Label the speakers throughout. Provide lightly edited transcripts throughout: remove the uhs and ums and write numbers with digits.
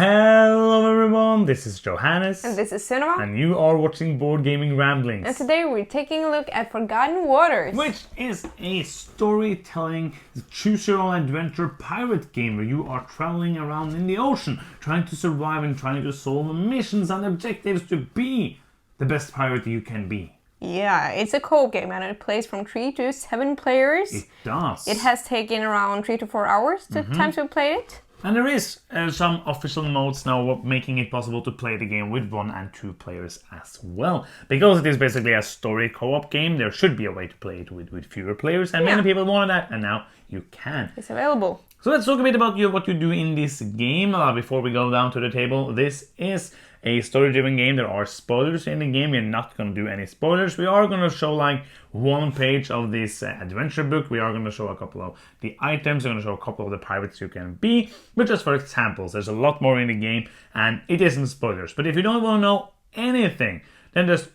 Speaker 1: Hello everyone, this is Johannes.
Speaker 2: And this is Cinema.
Speaker 1: And you are watching Board Gaming Ramblings.
Speaker 2: And today we're taking a look at Forgotten Waters.
Speaker 1: Which is a storytelling, choose your own adventure pirate game where you are traveling around in the ocean, trying to survive and trying to solve missions and objectives to be the best pirate you can be.
Speaker 2: Yeah, it's a co-op game and it plays from 3 to 7 players.
Speaker 1: It does.
Speaker 2: It has taken around 3 to 4 hours the times we played it.
Speaker 1: And there is some official modes now making it possible to play the game with 1 and 2 players as well. Because it is basically a story co-op game, there should be a way to play it with fewer players. And many people wanted that, and now you can.
Speaker 2: It's available.
Speaker 1: So let's talk a bit about what you do in this game before we go down to the table. This is a story-driven game. There are spoilers in the game. We're not going to do any spoilers. We are going to show like one page of this adventure book. We are going to show a couple of the items. We're going to show a couple of the pirates you can be. But just for examples, there's a lot more in the game and it isn't spoilers. But if you don't want to know anything, then just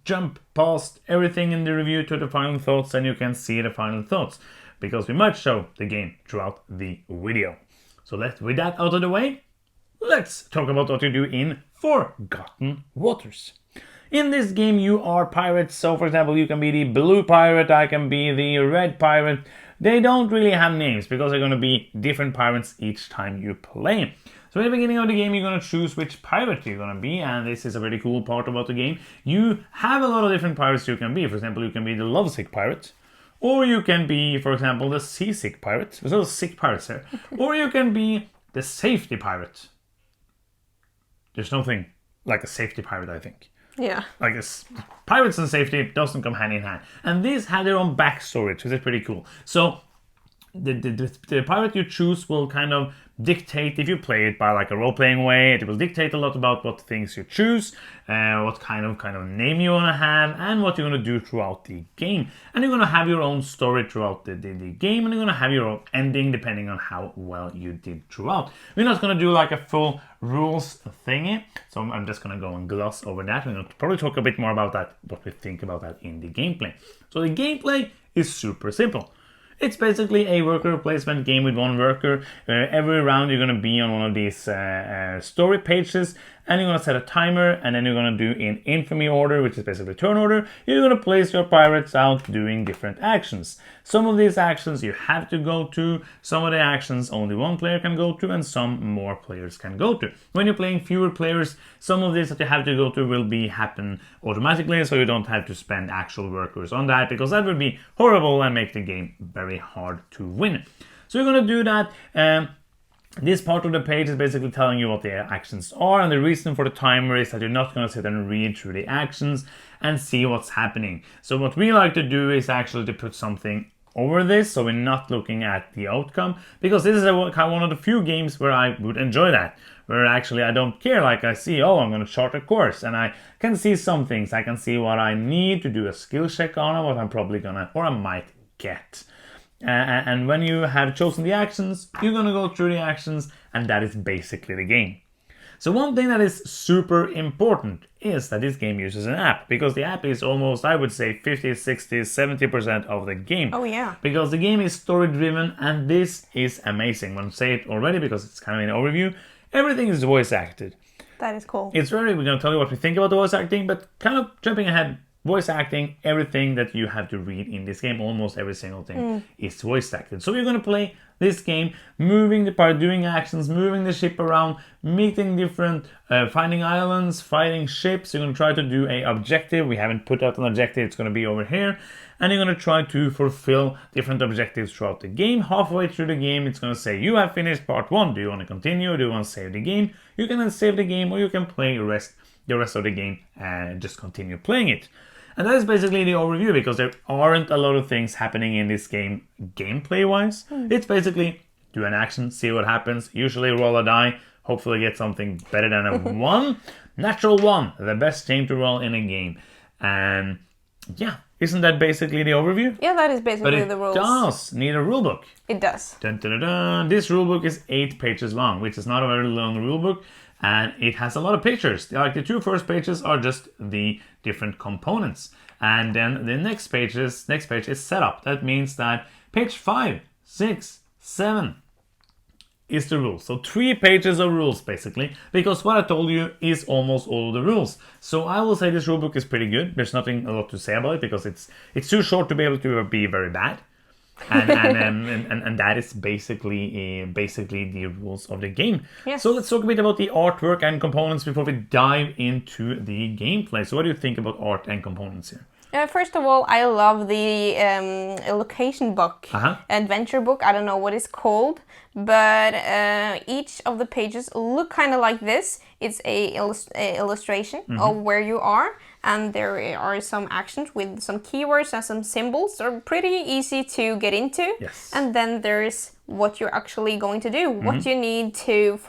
Speaker 1: jump past everything in the review to the final thoughts and you can see the final thoughts. Because we might show the game throughout the video. So with that out of the way, let's talk about what you do in Forgotten Waters. In this game you are pirates, so for example you can be the blue pirate, I can be the red pirate. They don't really have names because they're going to be different pirates each time you play. So at the beginning of the game you're going to choose which pirate you're going to be, and this is a really cool part about the game. You have a lot of different pirates you can be. For example, you can be the lovesick pirate. Or you can be, for example, the seasick pirate. There's a lot of sick pirates here. Or you can be the safety pirate. There's nothing like a safety pirate, I think.
Speaker 2: Yeah.
Speaker 1: Like this, pirates and safety doesn't come hand in hand. And these have their own backstory, which is pretty cool. So the pirate you choose will kind of dictate, if you play it by like a role-playing way, it will dictate a lot about what things you choose, what kind of name you want to have, and what you're going to do throughout the game. And you're going to have your own story throughout the game, and you're going to have your own ending depending on how well you did throughout. We're not going to do like a full rules thingy, so I'm just going to go and gloss over that. We're going to probably talk a bit more about that, what we think about that in the gameplay. So the gameplay is super simple. It's basically a worker placement game with one worker. Every round you're going to be on one of these story pages, and you're going to set a timer, and then you're going to do in infamy order, which is basically turn order. You're going to place your pirates out doing different actions. Some of these actions you have to go to, some of the actions only one player can go to, and some more players can go to. When you're playing fewer players, some of these that you have to go to will happen automatically, so you don't have to spend actual workers on that, because that would be horrible and make the game very hard to win. So you're going to do that. This part of the page is basically telling you what the actions are, and the reason for the timer is that you're not going to sit and read through the actions and see what's happening. So what we like to do is actually to put something over this, so we're not looking at the outcome, because this is one of the few games where I would enjoy that, where actually I don't care. Like I see, oh, I'm going to chart a course, and I can see some things. I can see what I need to do a skill check on, or what I'm probably gonna, or I might get. And when you have chosen the actions, you're going to go through the actions, and that is basically the game. So one thing that is super important is that this game uses an app, because the app is almost, I would say, 50, 60, 70% of the game.
Speaker 2: Oh yeah.
Speaker 1: Because the game is story driven, and this is amazing. I'm going to say it already because it's kind of an overview. Everything is voice acted.
Speaker 2: That is cool.
Speaker 1: We're going to tell you what we think about the voice acting, but kind of jumping ahead, voice acting, everything that you have to read in this game, almost every single thing is voice acted. So you're going to play this game, moving the part, doing actions, moving the ship around, meeting different, finding islands, fighting ships. You're going to try to do a objective. We haven't put out an objective, it's going to be over here. And you're going to try to fulfill different objectives throughout the game. Halfway through the game, it's going to say, you have finished part 1. Do you want to continue, or do you want to save the game? You can then save the game, or you can play the rest of the game and just continue playing it. And that is basically the overview, because there aren't a lot of things happening in this game gameplay-wise. It's basically do an action, see what happens, usually roll a die, hopefully get something better than a 1. Natural 1, the best thing to roll in a game. And yeah, isn't that basically the overview?
Speaker 2: Yeah, that is basically the rules.
Speaker 1: But it does need a rulebook.
Speaker 2: It does.
Speaker 1: Dun, dun, dun, dun. This rulebook is 8 pages long, which is not a very long rulebook. And it has a lot of pictures. Like the 2 first pages are just the different components. And then the next page is setup. That means that page 5, 6, 7, is the rules. So 3 pages of rules basically, because what I told you is almost all of the rules. So I will say this rulebook is pretty good. There's nothing a lot to say about it because it's too short to be able to be very bad. And that is basically the rules of the game.
Speaker 2: Yes.
Speaker 1: So let's talk a bit about the artwork and components before we dive into the gameplay. So what do you think about art and components here?
Speaker 2: First of all, I love the location book, adventure book. I don't know what it's called, but each of the pages look kind of like this. It's a illustration of where you are, and there are some actions with some keywords and some symbols. They're pretty easy to get into.
Speaker 1: Yes.
Speaker 2: And then there's what you're actually going to do, what you need to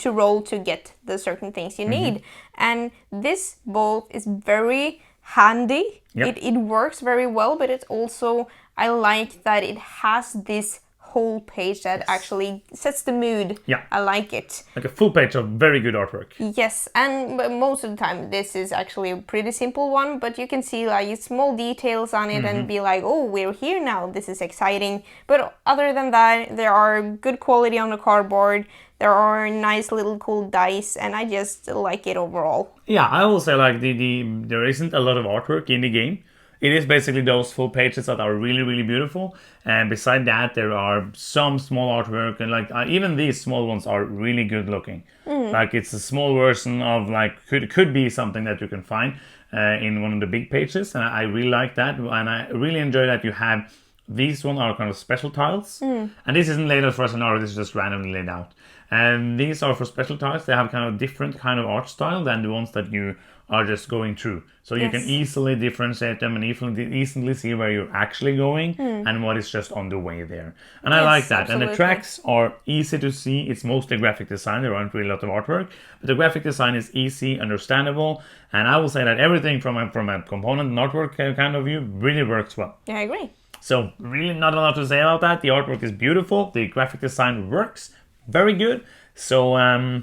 Speaker 2: roll to get the certain things you need. And this both is very handy.
Speaker 1: Yep.
Speaker 2: It works very well, but it's also, I like that it has this whole page that actually sets the mood.
Speaker 1: Yeah.
Speaker 2: I like it.
Speaker 1: Like a full page of very good artwork.
Speaker 2: Yes, and most of the time this is actually a pretty simple one, but you can see like small details on it and be like, oh, we're here now, this is exciting. But other than that, there are good quality on the cardboard. There are nice little cool dice, and I just like it overall.
Speaker 1: Yeah, I will say like there isn't a lot of artwork in the game. It is basically those full pages that are really, really beautiful. And beside that, there are some small artwork, and like even these small ones are really good looking. Like it's a small version of like could be something that you can find in one of the big pages, and I really like that. And I really enjoy that you have these one are kind of special tiles, and this isn't laid out for a scenario. This is just randomly laid out. And these are for special tiles. They have kind of different kind of art style than the ones that you are just going through. So you can easily differentiate them and easily see where you're actually going and what is just on the way there. And I like that.
Speaker 2: Absolutely.
Speaker 1: And the tracks are easy to see. It's mostly graphic design. There aren't really a lot of artwork. But the graphic design is easy, understandable. And I will say that everything from a component and artwork kind of view really works well.
Speaker 2: Yeah, I agree.
Speaker 1: So really not a lot to say about that. The artwork is beautiful. The graphic design works very good. So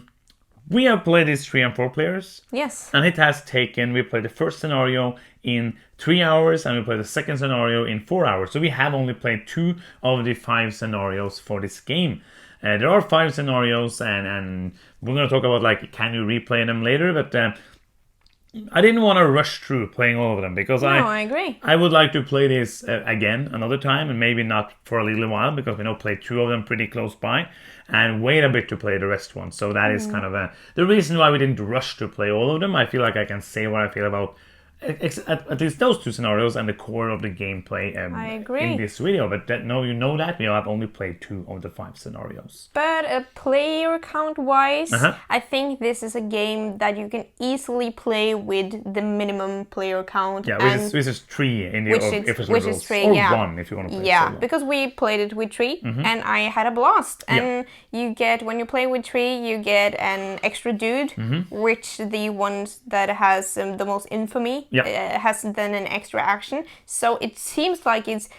Speaker 1: we have played these 3 and 4 players.
Speaker 2: Yes.
Speaker 1: And it has taken, we played the first scenario in 3 hours and we played the second scenario in 4 hours. So we have only played 2 of the 5 scenarios for this game. There are 5 scenarios and we're going to talk about like, can you replay them later? But I didn't want to rush through playing all of them because
Speaker 2: I agree.
Speaker 1: I would like to play this again another time, and maybe not for a little while because we know play 2 of them pretty close by and wait a bit to play the rest one. So that is kind of the reason why we didn't rush to play all of them. I feel like I can say what I feel about at least those 2 scenarios and the core of the gameplay
Speaker 2: I agree.
Speaker 1: in this video. But you know that we have only played 2 of the 5 scenarios.
Speaker 2: But player count wise, I think this is a game that you can easily play with the minimum player count.
Speaker 1: Yeah, which is 3 in the official rules.
Speaker 2: Is 3,
Speaker 1: or
Speaker 2: yeah.
Speaker 1: 1 if you want to play
Speaker 2: Yeah,
Speaker 1: solo.
Speaker 2: because we played it with 3 and I had a blast. And you get, when you play with 3, you get an extra dude, which the ones that has the most infamy has then an extra action. So it seems like it's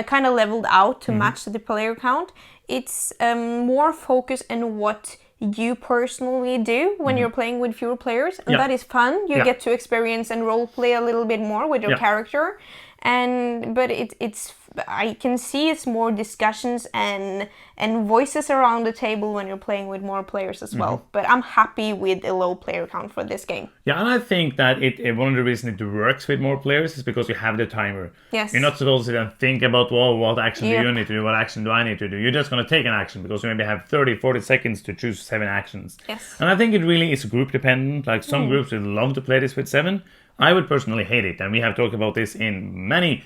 Speaker 2: kind of leveled out to match the player count. It's more focused on what you personally do when you're playing with fewer players, and that is fun. You get to experience and role play a little bit more with your character. But it's I can see it's more discussions and voices around the table when you're playing with more players as well. But I'm happy with a low player count for this game.
Speaker 1: Yeah, and I think that one of the reasons it works with more players is because you have the timer.
Speaker 2: Yes.
Speaker 1: You're not supposed to sit and think about, well, what action do you need to do? What action do I need to do? You're just going to take an action because you maybe have 30, 40 seconds to choose 7 actions.
Speaker 2: Yes.
Speaker 1: And I think it really is group dependent. Like some groups would love to play this with 7. I would personally hate it. And we have talked about this in many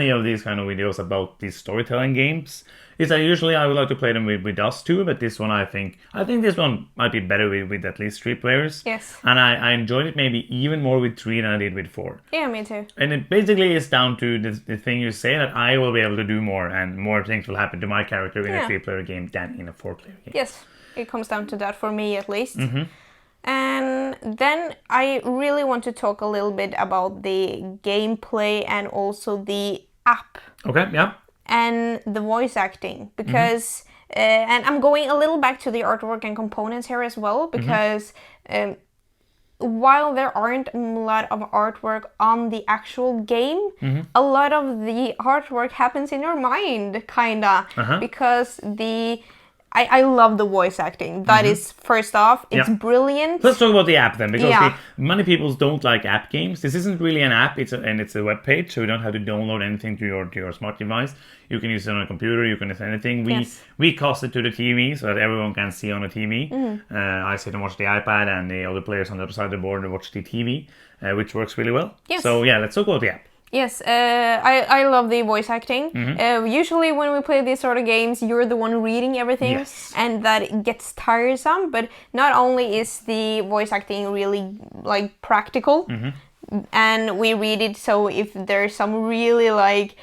Speaker 1: of these kind of videos about these storytelling games. Is that usually I would like to play them with us too, but this one I think this one might be better with at least 3 players.
Speaker 2: Yes.
Speaker 1: And I enjoyed it maybe even more with 3 than I did with 4.
Speaker 2: Yeah, me too.
Speaker 1: And it basically is down to the thing you say, that I will be able to do more and more things will happen to my character in a 3-player game than in a 4-player game.
Speaker 2: Yes, it comes down to that for me at least. And then I really want to talk a little bit about the gameplay and also the app.
Speaker 1: Okay, yeah.
Speaker 2: And the voice acting, because and I'm going a little back to the artwork and components here as well, because while there aren't a lot of artwork on the actual game, a lot of the artwork happens in your mind, kinda, because the I love the voice acting. That is, first off, it's brilliant.
Speaker 1: Let's talk about the app then, because many people don't like app games. This isn't really an app, it's a web page, so you don't have to download anything to your smart device. You can use it on a computer, you can use anything. We cast it to the TV so that everyone can see on the TV. I sit and watch the iPad, and the other players on the other side of the board watch the TV, which works really well. Yes. So yeah, let's talk about the app.
Speaker 2: Yes, I love the voice acting. Usually when we play these sort of games, you're the one reading everything, and that gets tiresome. But not only is the voice acting really like practical, and we read it, so if there's some really like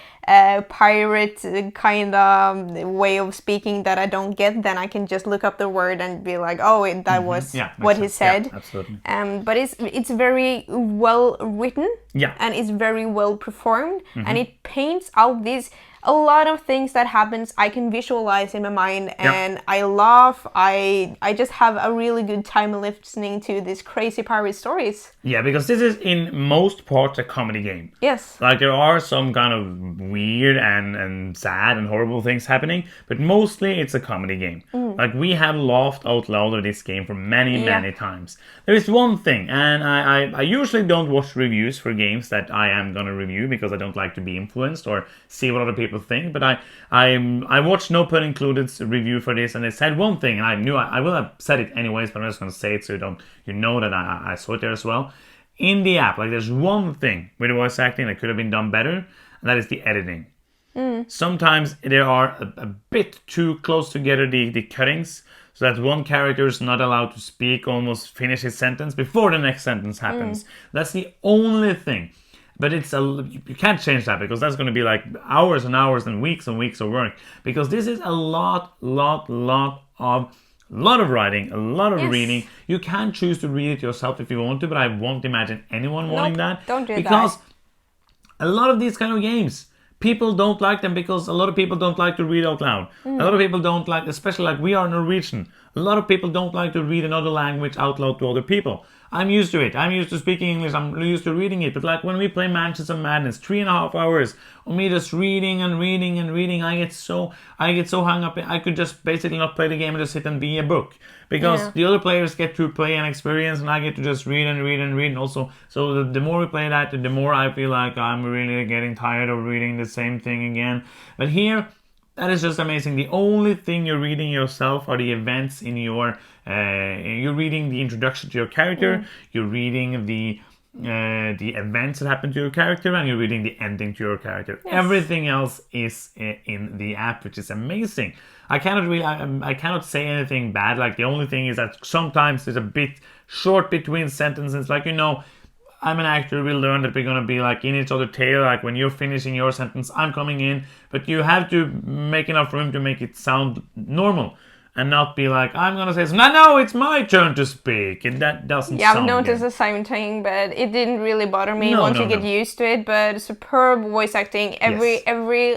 Speaker 2: pirate kind of way of speaking that I don't get, then I can just look up the word and be like, oh, that was what he said.
Speaker 1: Yeah, absolutely.
Speaker 2: But it's very well written, and it's very well performed, and it paints out these a lot of things that happens. I can visualize in my mind, and I laugh. I just have a really good time listening to these crazy pirate stories.
Speaker 1: Yeah, because this is in most parts a comedy game.
Speaker 2: Yes.
Speaker 1: Like there are some kind of weird and sad and horrible things happening, but mostly it's a comedy game. Like we have laughed out loud at this game for many times. There is one thing, and I usually don't watch reviews for games that I am gonna review because I don't like to be influenced or see what other people think. But I watched No Pun Included's review for this, and they said one thing, and I knew I will have said it anyways, but I'm just gonna say it so you know that I saw it there as well. In the app, like there's one thing with the voice acting that could have been done better, and that is the editing. Sometimes they are a bit too close together, the cuttings, so that one character is not allowed to speak, almost finish his sentence before the next sentence happens. That's the only thing. But you can't change that, because that's going to be like hours and hours and weeks of work. Because this is a lot of writing, a lot of reading. You can choose to read it yourself if you want to, but I won't imagine anyone wanting that.
Speaker 2: Don't do
Speaker 1: because a lot of these kind of games, people don't like them because a lot of people don't like to read out loud. A lot of people don't like, especially like we are Norwegian, a lot of people don't like to read another language out loud to other people. I'm used to it. I'm used to speaking English. I'm used to reading it. But like when we play Mansions of Madness, 3.5 hours of me just reading and reading and reading, I get so hung up. I could just basically not play the game and just sit and be a book, because the other players get to play and experience, and I get to just read and read and read. And also, so the more we play that, the more I feel like I'm really getting tired of reading the same thing again. But here, that is just amazing. The only thing you're reading yourself are the events in your. You're reading the introduction to your character. You're reading the events that happen to your character, and you're reading the ending to your character. Yes. Everything else is in the app, which is amazing. I cannot say anything bad. Like the only thing is that sometimes there's a bit short between sentences. Like I'm an actor, we learn that we're going to be like in each other's tail. Like when you're finishing your sentence, I'm coming in, but you have to make enough room to make it sound normal and not be like, I'm going to say, no, it's my turn to speak. And that doesn't sound
Speaker 2: I've noticed the same thing, but it didn't really bother me once you get used to it. But superb voice acting. Every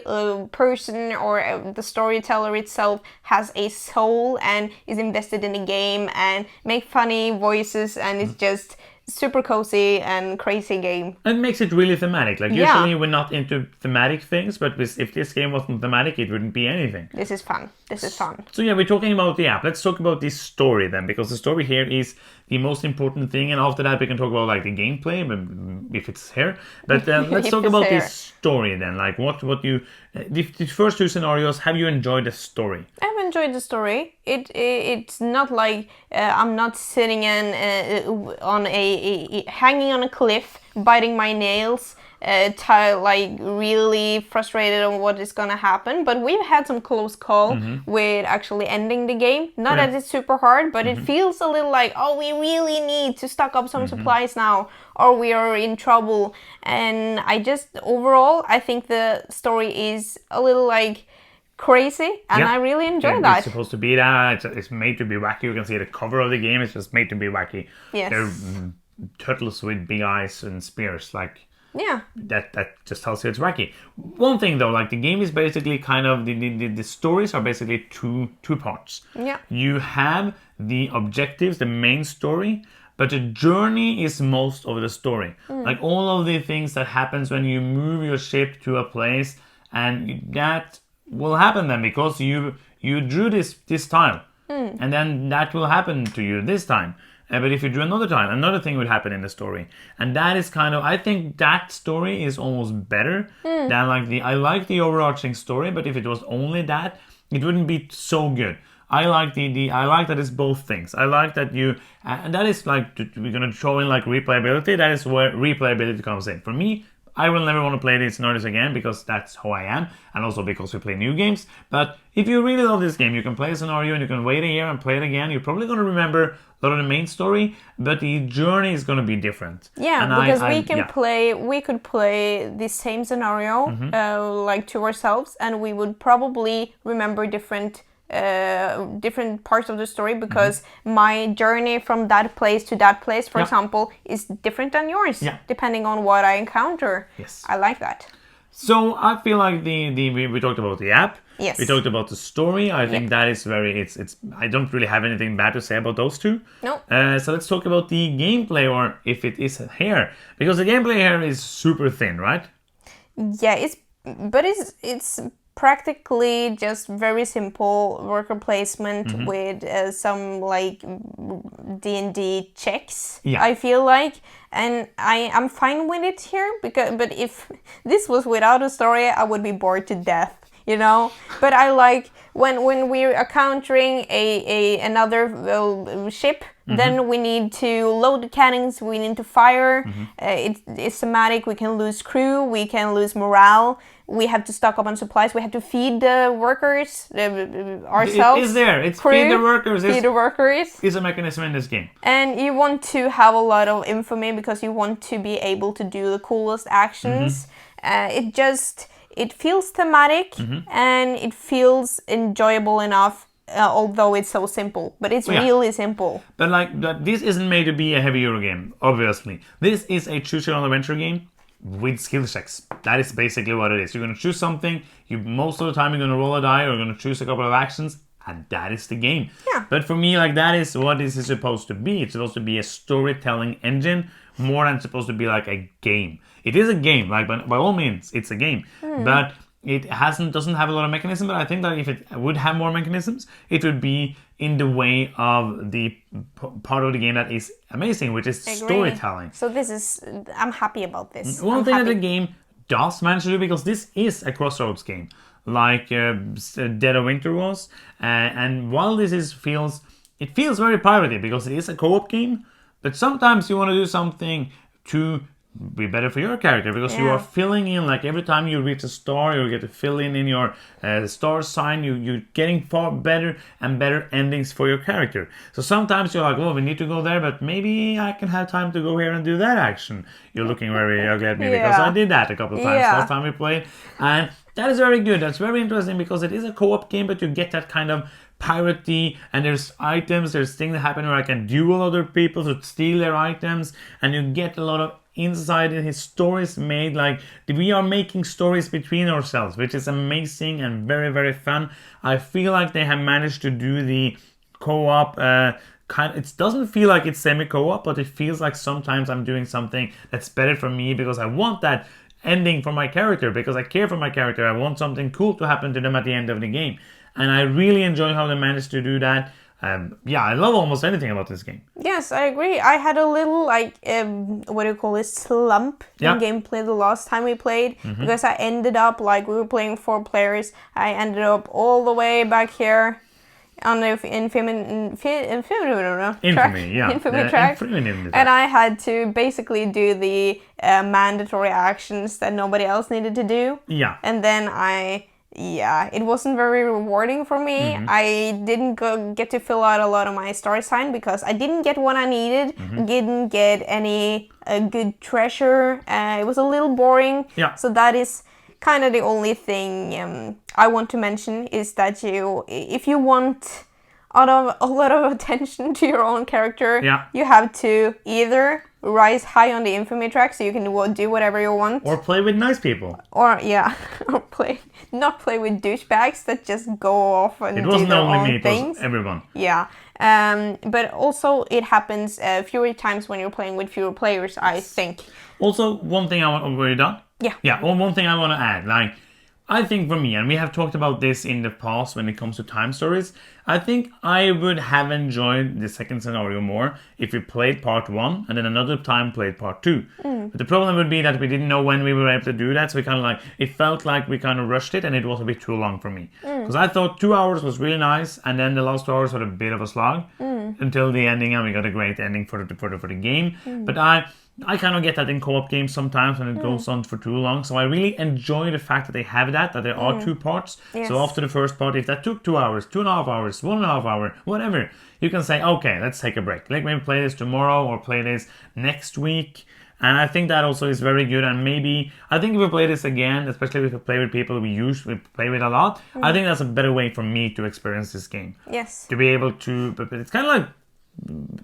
Speaker 2: person or the storyteller itself has a soul and is invested in the game and make funny voices, and it's just super cozy and crazy game.
Speaker 1: It makes it really thematic. Like usually we're not into thematic things, but if this game wasn't thematic, it wouldn't be anything.
Speaker 2: This is fun. So
Speaker 1: yeah, we're talking about the app. Let's talk about the story then, because the story here is the most important thing, and after that we can talk about like the gameplay, if it's here. But let's talk about the story then. Like what you the first two scenarios. Have you enjoyed the story?
Speaker 2: I've enjoyed the story. It's not like I'm not sitting on hanging on a cliff, biting my nails, like really frustrated on what is gonna happen. But we've had some close call with actually ending the game. Not that it's super hard, but it feels a little like, oh, we really need to stock up some supplies now, or we are in trouble. And overall, I think the story is a little like crazy, and I really enjoy that.
Speaker 1: It's supposed to be that. It's made to be wacky. You can see the cover of the game. It's just made to be wacky.
Speaker 2: Yes.
Speaker 1: They're turtles with big eyes and spears. Like that just tells you it's wacky. One thing though, like the game is basically kind of the stories are basically two parts.
Speaker 2: Yeah.
Speaker 1: You have the objectives, the main story, but the journey is most of the story. Like all of the things that happens when you move your ship to a place, and that will happen then because you you drew this tile, and then that will happen to you this time. But if you drew another time, another thing would happen in the story. And that is kind of, I think that story is almost better than I like the overarching story, but if it was only that, it wouldn't be so good. I like I like that it's both things. I like that and that is like, we're going to throw in like replayability. That is where replayability comes in. For me, I will never want to play these scenarios again because that's how I am, and also because we play new games. But if you really love this game, you can play a scenario and you can wait a year and play it again. You're probably going to remember a lot of the main story, but the journey is going to be different.
Speaker 2: Yeah, and because we could play the same scenario like to ourselves, and we would probably remember different parts of the story because my journey from that place to that place, for example, is different than yours, depending on what I encounter.
Speaker 1: Yes.
Speaker 2: I like that.
Speaker 1: So I feel like we talked about the app.
Speaker 2: Yes.
Speaker 1: We talked about the story. I think that is it's I don't really have anything bad to say about those two.
Speaker 2: No.
Speaker 1: So let's talk about the gameplay, or if it is here, because the gameplay here is super thin, right?
Speaker 2: Yeah, it's practically just very simple worker placement with some like D&D checks.
Speaker 1: Yeah.
Speaker 2: I feel like, and I'm fine with it here but if this was without a story, I would be bored to death, you know. But I like when we're encountering another ship. Then we need to load the cannons, we need to fire. It's thematic, we can lose crew, we can lose morale. We have to stock up on supplies. We have to feed the workers ourselves.
Speaker 1: It is there. It's
Speaker 2: crew,
Speaker 1: feed the workers.
Speaker 2: Feed the workers.
Speaker 1: Is a mechanism in this game.
Speaker 2: And you want to have a lot of infamy because you want to be able to do the coolest actions. It feels thematic and it feels enjoyable enough. Although it's so simple, but it's really simple.
Speaker 1: But this isn't made to be a heavy Euro game, obviously. This is a choose-your-own adventure game with skill checks. That is basically what it is. You're going to choose something. Most of the time you're going to roll a die, or you're going to choose a couple of actions, and that is the game.
Speaker 2: Yeah.
Speaker 1: But for me, that is what this is supposed to be. It's supposed to be a storytelling engine more than supposed to be like a game. It is a game, by all means, it's a game. But it doesn't have a lot of mechanisms, but I think that if it would have more mechanisms, it would be in the way of the part of the game that is amazing, which is storytelling.
Speaker 2: So I'm happy about this.
Speaker 1: One thing that the game does manage to do, because this is a crossroads game, like Dead of Winter was, and while this feels very piratey because it is a co-op game, but sometimes you want to do something to be better for your character, because you are filling in, like every time you reach a star, you get to fill in your star sign. You're getting far better and better endings for your character. So sometimes you're like, oh, we need to go there, but maybe I can have time to go here and do that action. You're looking very ugly at me because I did that a couple of times last time we played, and that is very good. That's very interesting because it is a co-op game, but you get that kind of piratey, and there's things that happen where I can duel other people to steal their items, and you get a lot of inside his stories made, like we are making stories between ourselves, which is amazing and very, very fun. I feel like they have managed to do the co-op it doesn't feel like it's semi-co-op, but it feels like sometimes I'm doing something that's better for me because I want that ending for my character, because I care for my character. I want something cool to happen to them at the end of the game, and I really enjoy how they managed to do that. I love almost anything about this game.
Speaker 2: Yes, I agree. I had a little slump in gameplay the last time we played, because I ended up we were playing 4 players. I ended up all the way back here on the infamy track, and I had to basically do the mandatory actions that nobody else needed to do. Yeah, and then it wasn't very rewarding for me. I didn't get to fill out a lot of my star sign because I didn't get what I needed. Didn't get any good treasure. It was a little boring. Yeah. So that is kind of the only thing I want to mention, is that if you want a lot of attention to your own character, you have to either rise high on the infamy track so you can do whatever you want,
Speaker 1: or play with nice people,
Speaker 2: or not play with douchebags that just go off and do their own things.
Speaker 1: It was everyone.
Speaker 2: Yeah. But also it happens fewer times when you're playing with fewer players, I think.
Speaker 1: Also, one thing I want... Were you done?
Speaker 2: Yeah.
Speaker 1: Yeah, one thing I want to add. I think for me, and we have talked about this in the past when it comes to time stories, I think I would have enjoyed the second scenario more if we played part 1 and then another time played part 2. But the problem would be that we didn't know when we were able to do that, so we kind of like, it felt like we kind of rushed it and it was a bit too long for me. Because I thought 2 hours was really nice, and then the last 2 hours were a bit of a slog until the ending, and we got a great ending for the game. But I kind of get that in co-op games sometimes when it goes on for too long. So I really enjoy the fact that they have that there are 2 parts.
Speaker 2: Yes.
Speaker 1: So after the first part, if that took 2 hours, 2.5 hours, 1.5 hour, whatever, you can say, okay, let's take a break. Like maybe play this tomorrow or play this next week. And I think that also is very good. And maybe, I think if we play this again, especially if we play with people we usually play with a lot, I think that's a better way for me to experience this game.
Speaker 2: Yes.
Speaker 1: To be able to, but it's kind of like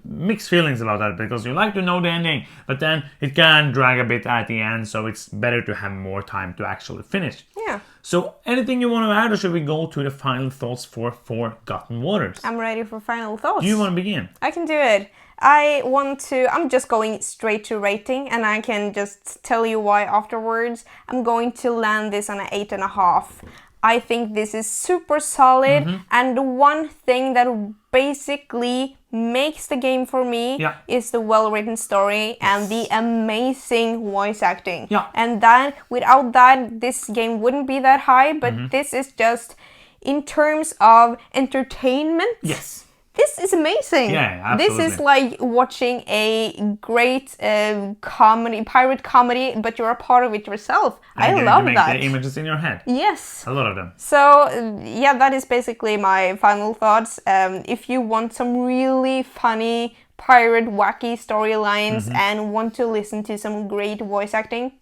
Speaker 1: mixed feelings about that, because you like to know the ending, but then it can drag a bit at the end, so it's better to have more time to actually finish.
Speaker 2: Yeah.
Speaker 1: So anything you want to add, or should we go to the final thoughts for Forgotten Waters?
Speaker 2: I'm ready for final thoughts.
Speaker 1: Do you want to begin?
Speaker 2: I can do it. I'm just going straight to rating, and I can just tell you why afterwards. I'm going to land this on an 8.5. I think this is super solid, and the one thing that basically makes the game for me is the well-written story and the amazing voice acting.
Speaker 1: Yeah.
Speaker 2: And that, without that, this game wouldn't be that high, but this is just, in terms of entertainment,
Speaker 1: Yes.
Speaker 2: this is amazing.
Speaker 1: Yeah, absolutely.
Speaker 2: This is like watching a great pirate comedy, but you're a part of it yourself. I love
Speaker 1: make
Speaker 2: that.
Speaker 1: the images in your head.
Speaker 2: Yes.
Speaker 1: A lot of them.
Speaker 2: So, yeah, that is basically my final thoughts. If you want some really funny pirate wacky storylines and want to listen to some great voice acting,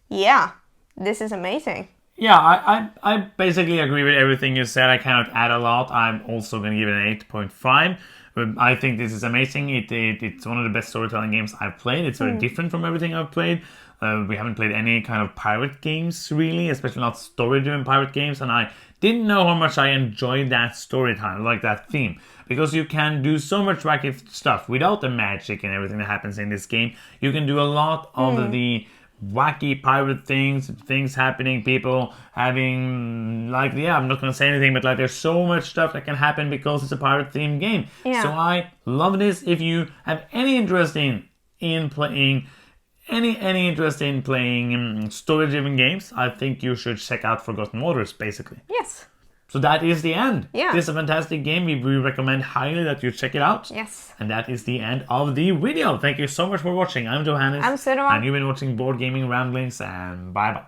Speaker 2: yeah, this is amazing.
Speaker 1: Yeah, I basically agree with everything you said. I cannot add a lot. I'm also going to give it an 8.5. I think this is amazing. It's one of the best storytelling games I've played. It's very different from everything I've played. We haven't played any kind of pirate games, really, especially not story-driven pirate games. And I didn't know how much I enjoyed that story time, like that theme. Because you can do so much wacky stuff without the magic and everything that happens in this game. You can do a lot of the wacky pirate things happening, people having, like, I'm not gonna say anything, but like there's so much stuff that can happen because it's a pirate themed game. So I love this. If you have any interest in playing any interest in playing story-driven games, I think you should check out Forgotten Waters, basically.
Speaker 2: Yes.
Speaker 1: So that is the end.
Speaker 2: Yeah.
Speaker 1: This is a fantastic game. We recommend highly that you check it out.
Speaker 2: Yes.
Speaker 1: And that is the end of the video. Thank you so much for watching. I'm Johannes.
Speaker 2: I'm Sunniva.
Speaker 1: And you've been watching Board Gaming Ramblings, and bye-bye.